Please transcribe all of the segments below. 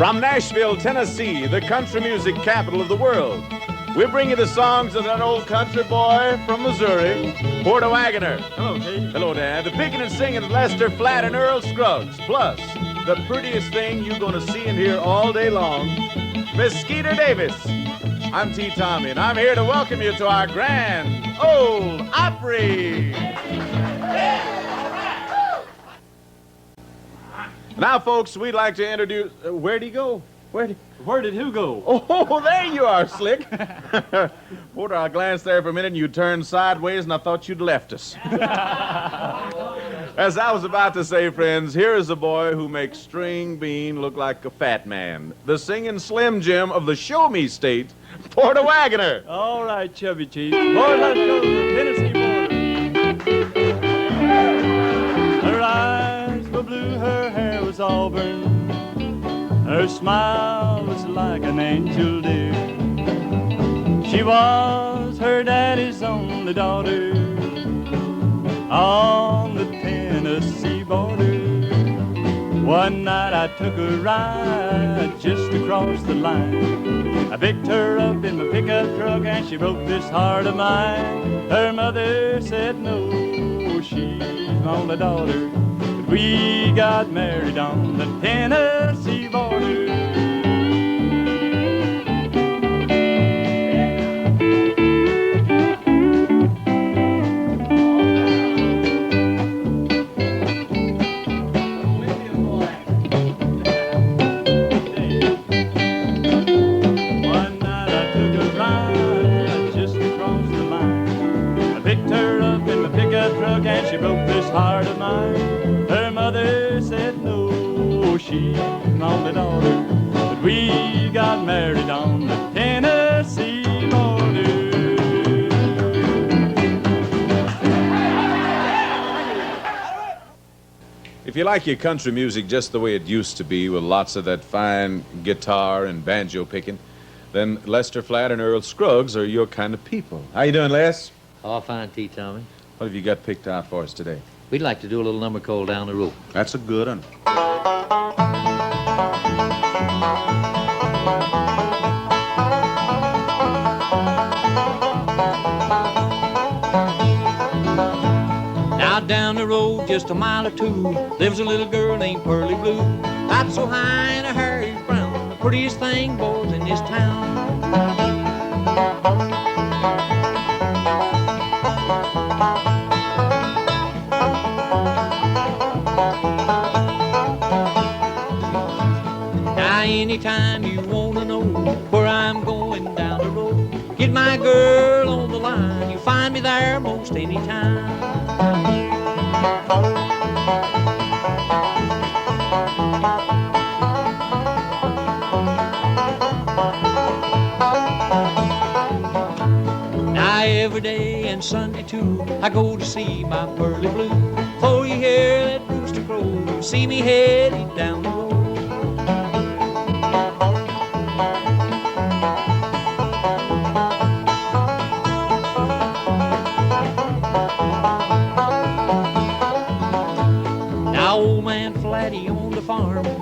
From Nashville, Tennessee, the country music capital of the world, we bring you the songs of that old country boy from Missouri, Porter Wagoner. Hello, Kate. Hello, Dad. The picking and singing of Lester Flatt and Earl Scruggs. Plus, the prettiest thing you're going to see and hear all day long, Miss Skeeter Davis. I'm T. Tommy, and I'm here to welcome you to our grand Old Opry. Now, folks, we'd like to introduce... where'd he go? Where did who go? Oh, there you are, Slick. Porter, I glanced there for a minute, and you turned sideways, and I thought you'd left us. As I was about to say, friends, here is a boy who makes String Bean look like a fat man. The singing Slim Jim of the Show Me State, Porter Wagoner. All right, Chubby Cheese. Lord, let's go to the Tennessee border. Her eyes were blue, her hair was auburn. Her smile was like an angel dear. She was her daddy's only daughter on the Tennessee border. One night I took a ride just across the line. I picked her up in my pickup truck and she broke this heart of mine. Her mother said no, she's my only daughter. But we got married on the Tennessee border. And she broke this heart of mine. Her mother said no, she's my only daughter. But we got married on the Tennessee border. If you like your country music just the way it used to be, with lots of that fine guitar and banjo picking, then Lester Flatt and Earl Scruggs are your kind of people. How you doing, Les? All fine, T. Tommy. What have you got picked out for us today? We'd like to do a little number called Down the Road. That's a good one. Now down the road, just a mile or two, lives a little girl named Pearly Blue. Not so high and her hair is brown, the prettiest thing, boys, in this town. Anytime you want to know where I'm going down the road, get my girl on the line. You'll find me there most any time. Now every day and Sunday too, I go to see my Pearly Blue. Before you hear that rooster crow, you'll see me headed down the road.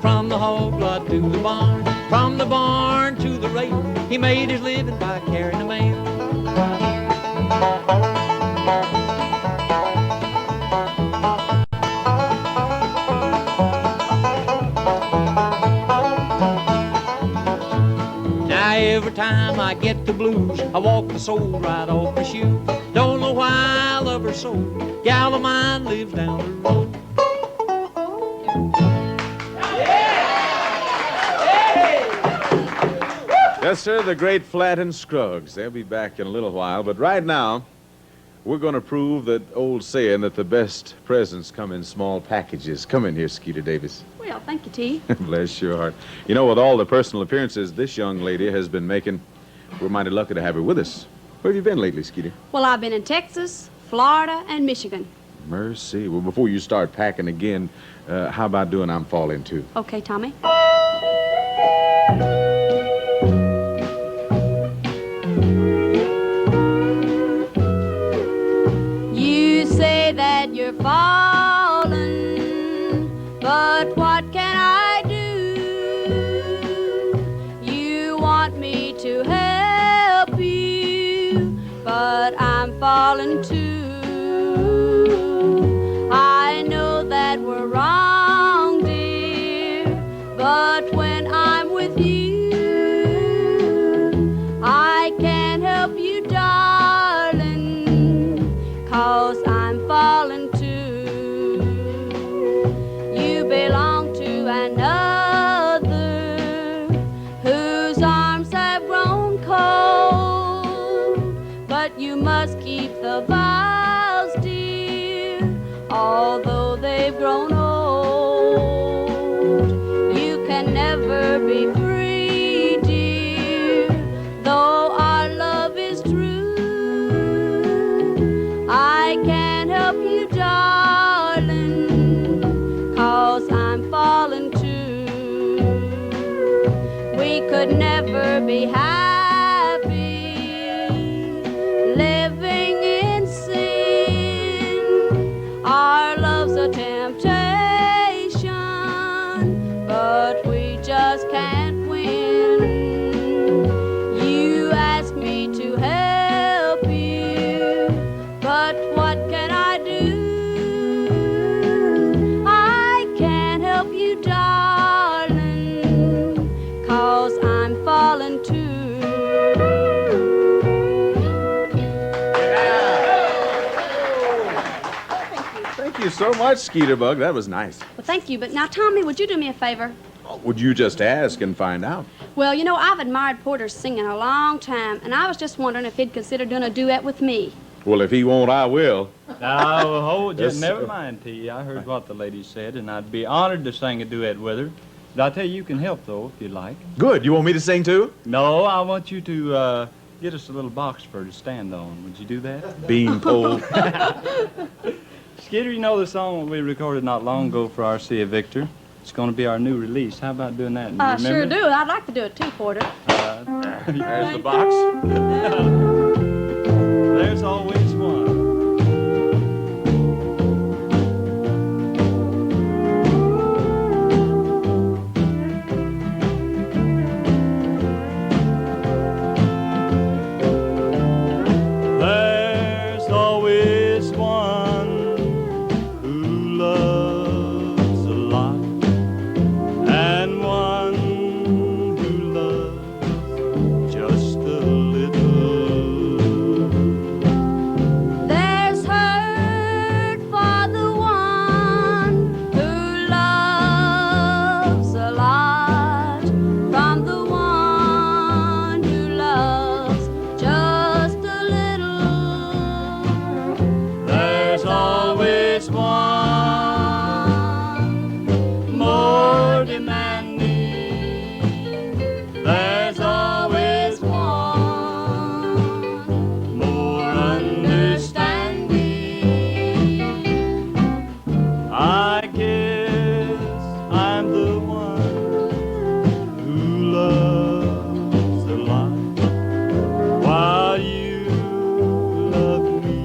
From the hog lot to the barn, from the barn to the rail, he made his living by carrying the mail. Now every time I get the blues, I walk the soul right off my shoe. Don't know why I love her so, gal of mine lives down the road. Yes, sir, the great Flatt and Scruggs. They'll be back in a little while, but right now, we're going to prove that old saying that the best presents come in small packages. Come in here, Skeeter Davis. Well, thank you, T. Bless your heart. You know, with all the personal appearances this young lady has been making, we're mighty lucky to have her with us. Where have you been lately, Skeeter? Well, I've been in Texas, Florida, and Michigan. Mercy. Well, before you start packing again, how about doing I'm Falling Too? Okay, Tommy. You say that you're falling, but what can I do? falling too. I know that we're wrong, dear, but when I'm with you, I can't help you, darling, 'cause I'm falling too. You belong to another whose arms have grown cold, but you must keep the vows, dear, although they've grown old. You can never be free, dear, though our love is true. I can't help you, darling, 'cause I'm falling too. We could never be happy living in sin. Our love's a temptation, but we just can't win. You ask me to help you, but what can I do? I can't help you, darling, 'cause I'm falling too. Thank you so much, Skeeter Bug. That was nice. Well, thank you, but now, Tommy, would you do me a favor? Would you just ask and find out? Well, you know, I've admired Porter's singing a long time, and I was just wondering if he'd consider doing a duet with me. Well, if he won't, I will. Now, hold, Yes, just never sir. mind, T. I heard what the lady said, and I'd be honored to sing a duet with her. But I'll tell you, you can help, though, if you'd like. Good. You want me to sing, too? No, I want you to get us a little box for her to stand on. Would you do that? Beanpole. Skeeter, you know the song we recorded not long ago for our See Victor? It's going to be our new release. How about doing that? I Remember? sure do. I'd like to do it too, Porter. There's the box. There's always one. There's always one who loves a lot, and one who loves just a little. There's hurt for the one who loves a lot, from the one who loves just a little. There's always one more demanding. There's always one more understanding. I guess I'm the one who loves a lot, while you love me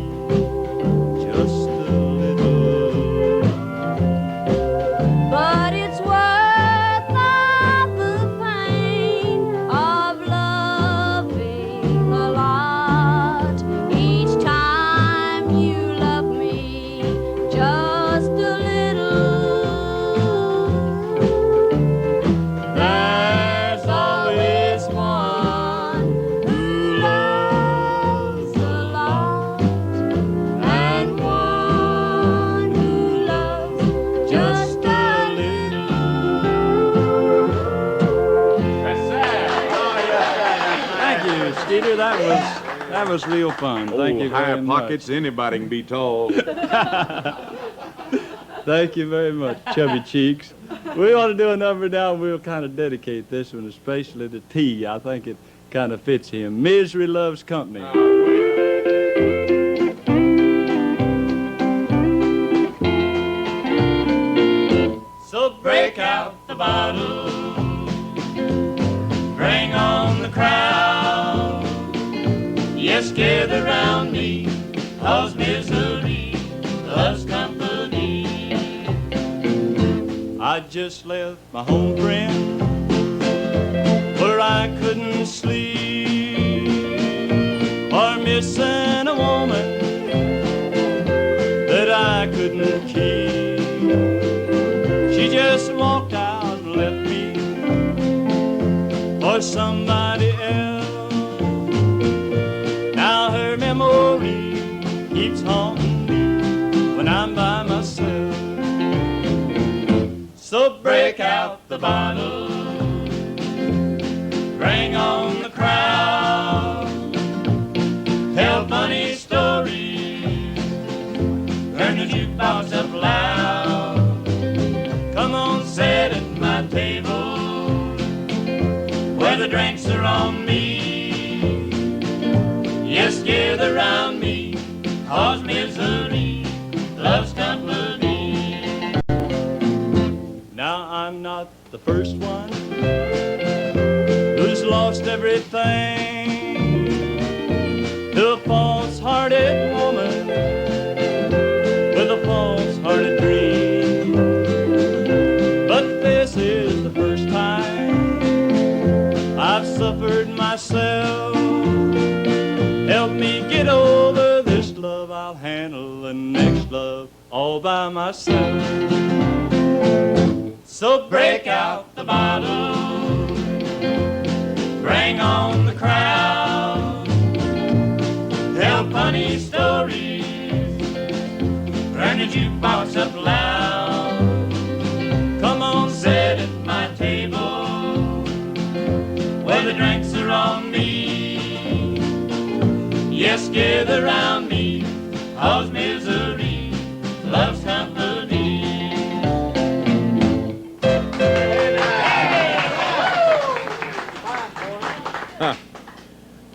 just a little. But it's worth all the pain of loving a lot. Each time you love me just a little. There's always one who loves a lot, and one who loves just a little. Thank you, Skeeter. That was real fun. Thank you high very much. pockets, anybody can be tall. Thank you very much, Chubby Cheeks. We want to do a number now. We'll kind of dedicate this one especially to T. I think it kind of fits him. Misery loves company. So break out the bottle, bring on the crowd. Yes, gather round me, 'cause misery loves company. I just left my home friend where I couldn't sleep, or missing a woman for somebody else. Now her memory keeps haunting me when I'm by myself. So break out the bottle, bring on the crowd, tell funny stories, turn the jukebox up loud. Come on, sit at my table where the drinks are on me. Yes, gather round me, 'cause misery loves company. Now I'm not the first one who's lost everything to a false-hearted woman with a false-hearted dream. But this is the first time I've suffered myself. Help me get over this love, I'll handle the next love all by myself. So break out the bottle, bring on the crowd, tell funny stories, turn the jukebox up loud. Come on, sit at my table where the drinks are on me. Yes, gather round me, 'cause misery loves company.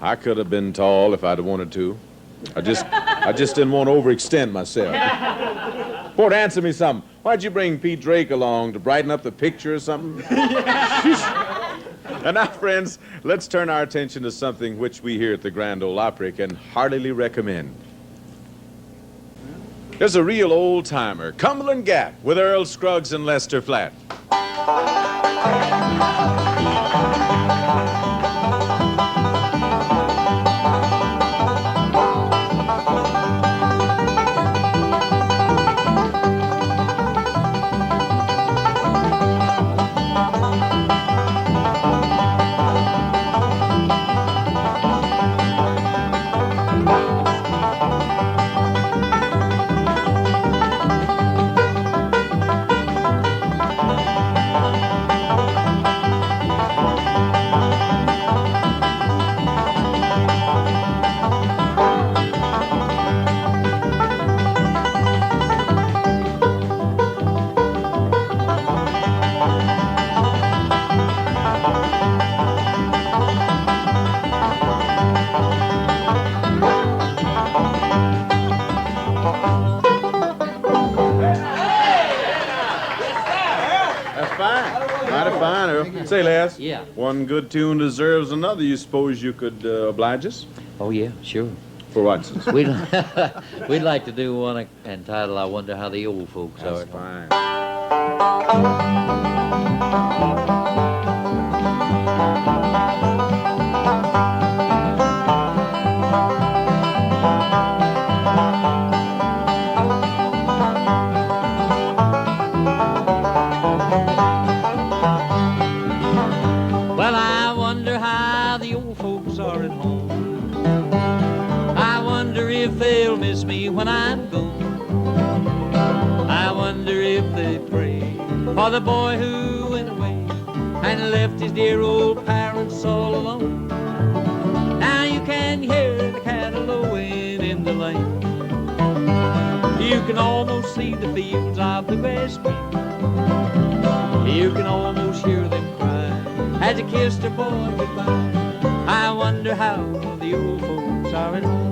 I could have been tall if I'd wanted to. I just didn't want to overextend myself. Ford, answer me something. Why'd you bring Pete Drake along, to brighten up the picture or something? And now, friends, let's turn our attention to something which we here at the Grand Ole Opry can heartily recommend. There's a real old-timer, Cumberland Gap, with Earl, Scruggs, and Lester Flatt. Fine, Earl. Say, Les. Yeah. One good tune deserves another. You suppose you could oblige us? Oh, yeah, sure. For what, instance? We'd like to do one entitled, I Wonder How the Old Folks Are. That's fine. Well, I wonder how the old folks are at home. I wonder if they'll miss me when I'm gone. I wonder if they pray for the boy who went away and left his dear old parents all alone. Now you can hear the cattle lowing in the lane. You can almost see the fields of the grass green. You can almost hear them cry as they kiss their boy goodbye. I wonder how the old folks are at home.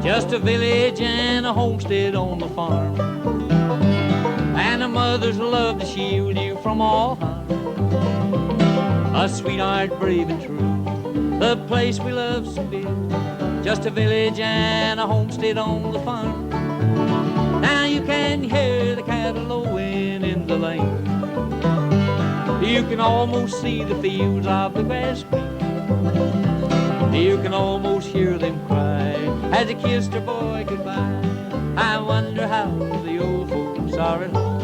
Just a village and a homestead on the farm, and a mother's love to shield you from all harm. A sweetheart brave and true, the place we love so dear. Just a village and a homestead on the farm, Now you can hear the cattle lowing in the lane. You can almost see the fields of the grass green. You can almost hear them cry as they kiss their boy goodbye. I wonder how the old folks are at home.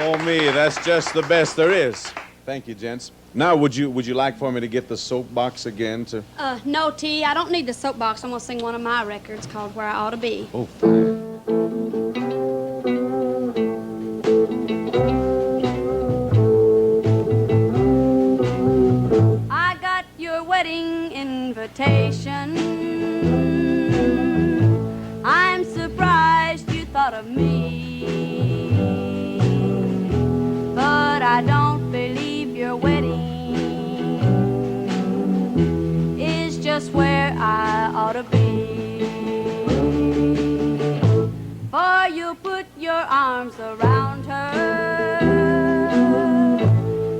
Oh me, that's just the best there is. Thank you, gents. Now, would you like for me to get the soapbox again to... No, T, I don't need the soapbox. I'm gonna sing one of my records called Where I Ought to Be. Oh, fine. I got your wedding invitation. I'm surprised you thought of me, but I don't believe your wedding is just where I ought to be. For you'll put your arms around her,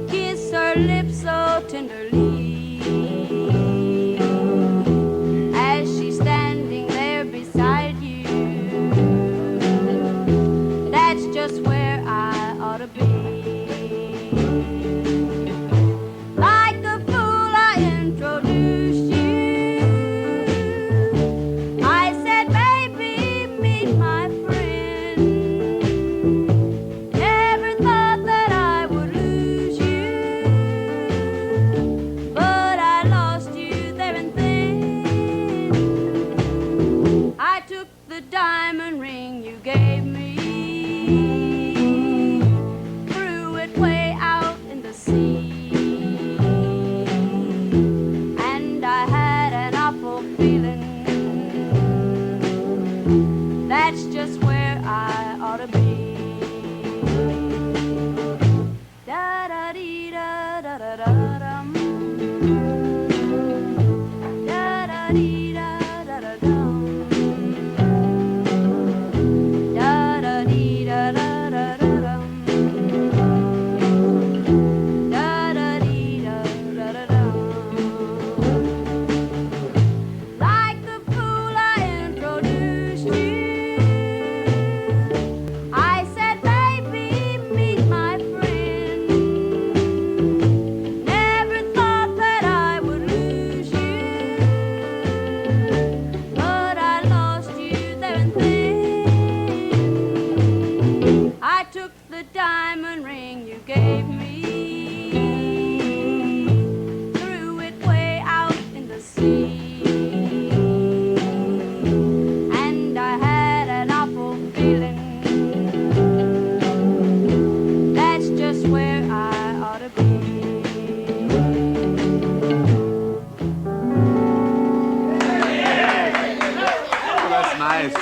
kiss her lips so tenderly, as she's standing there beside you. That's just where I ought to be. Like a fool I introduced you. I said, baby, meet my friend. Never thought that I would lose you, but I lost you there and then. I took the diamond ring you gave me, threw it way out in the sea, and I had an awful feeling that's just where I ought to be. Da-da-dee-da-da-da-da-dum. Da-da-dee-da-da-da-dum. Da-da-dee-da-da-da-da-dum. Da-da-dee-da-da-da-dum. Like the fool I introduced you. I said, baby, meet my friend. Never thought that I would lose you, but I lost you there and then. I took the diamond ring you gave me, threw it way out in the sea, and I had an awful feeling that's just where I ought to be. Oh, that's nice.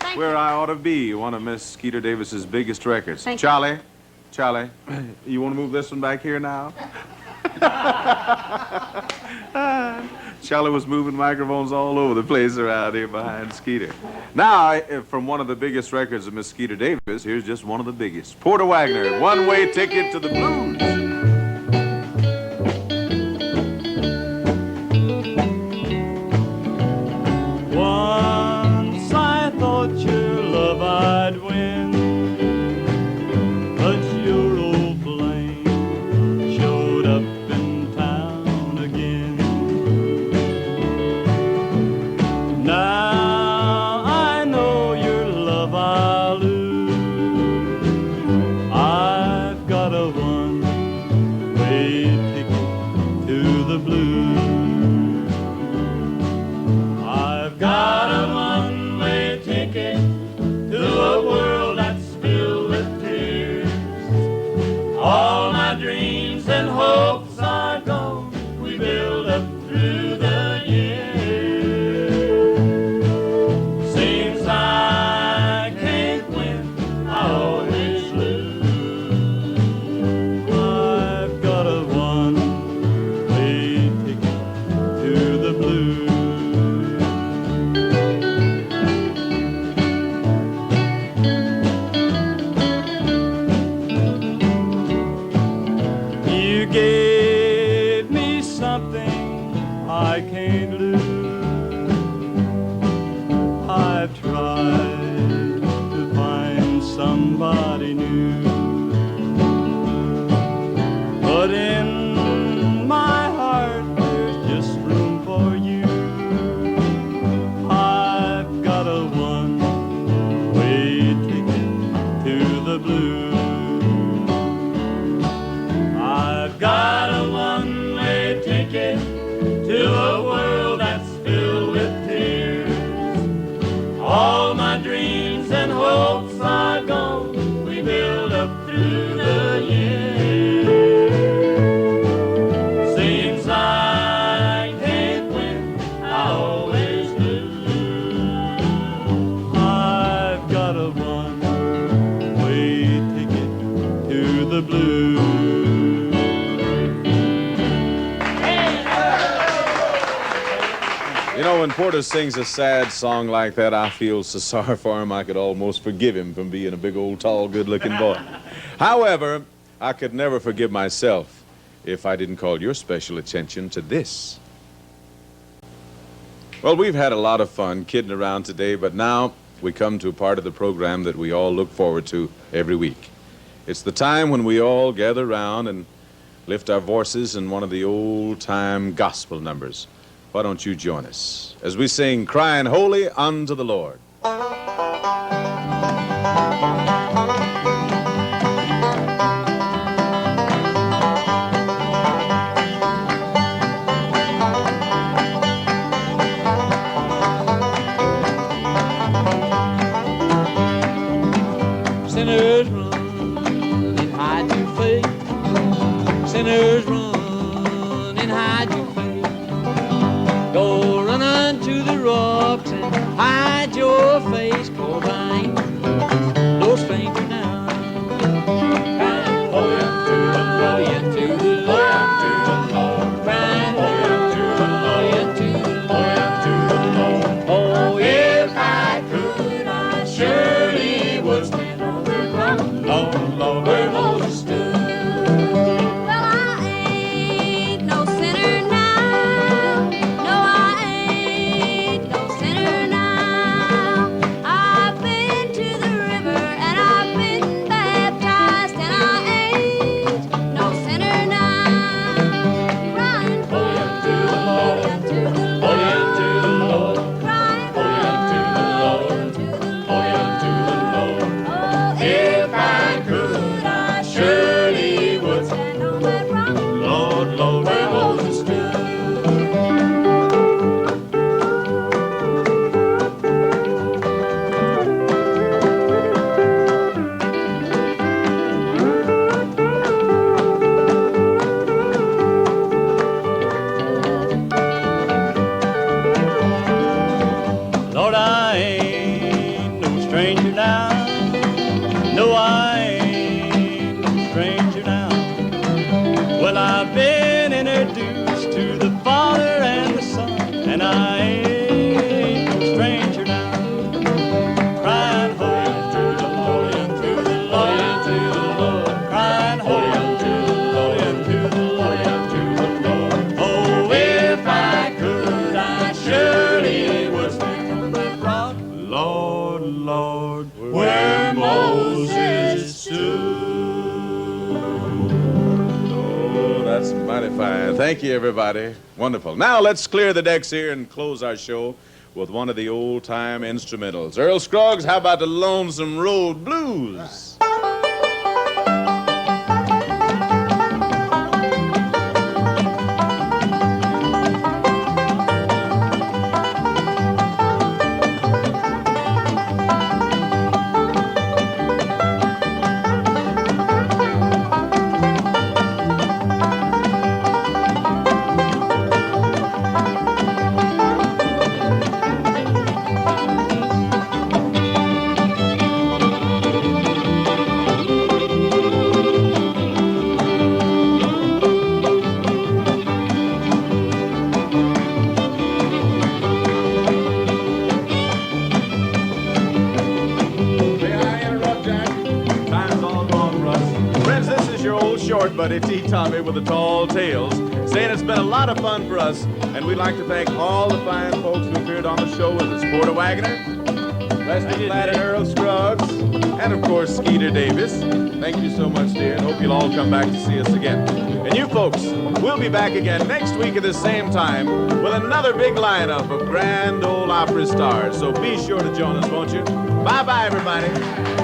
Thank Where you. I Ought to Be, one of Miss Skeeter Davis's biggest records. Thank you. Charlie, you want to move this one back here now? Charlie was moving microphones all over the place around here behind Skeeter. Now, from one of the biggest records of Miss Skeeter Davis, here's just one of the biggest. Porter Wagoner, One-Way Ticket to the Blues. Once I thought your love I'd win, but your old flame showed up in town again. Now I know your love I'll lose. I've got a one nobody knew. But in my heart there's just room for you. I've got a one-way ticket to the blue. I've got a one-way ticket to a world that's filled with tears. All my dreams and hopes are gone, we build up through the years. Seems I can't win, I always lose. I've got a one-way ticket to the blue. You know, when Porter sings a sad song like that, I feel so sorry for him I could almost forgive him from being a big old, tall, good-looking boy. However, I could never forgive myself if I didn't call your special attention to this. Well, we've had a lot of fun kidding around today, but now we come to a part of the program that we all look forward to every week. It's the time when we all gather around and lift our voices in one of the old-time gospel numbers. Why don't you join us as we sing Crying Holy Unto the Lord. Sinners run and hide your face. Sinners run and hide your face. Go run unto the rocks and hide your face, 'cause I ain't no stranger now. Crying holy unto the Lord, unto the Lord, unto the Lord. Crying holy unto the Lord, unto the Lord, unto the Lord. Oh, if I could, I surely would stand on the rock, Lord, Lord, where Moses stood. Well, I ain't no sinner now. No, I ain't no sinner now. I've been to the river and I've been baptized, and I ain't no sinner now. Crying holy unto the Lord, unto the Holy unto the Lord, crying holy unto the Lord, unto the holy unto the Lord. Oh, If I could, I surely would stand on that rock. Lord, Lord, where Moses stood. Lord, I ain't no stranger now. No, I ain't no stranger now. Well, I've been introduced to the Father and the Son, and I ain't no stranger now. Crying holy unto the Lord, unto the Lord, unto the Lord. Crying holy unto the Lord, unto the Lord, unto the Lord. Oh, if I could, I surely would stand on that rock, Lord, Lord, where Moses stood. Oh, that's mighty fine. Thank you, everybody. Wonderful. Now let's clear the decks here and close our show with one of the old-time instrumentals. Earl Scruggs, how about the Lonesome Road Blues? Buddy T. Tommy with the tall tales, saying it's been a lot of fun for us, and we'd like to thank all the fine folks who appeared on the show with us. Porter Wagoner, Lester Flatt and Earl Scruggs, and of course, Skeeter Davis. Thank you so much, dear, and hope you'll all come back to see us again. And you folks, we'll be back again next week at the same time with another big lineup of Grand Ole Opry stars. So be sure to join us, won't you? Bye-bye, everybody.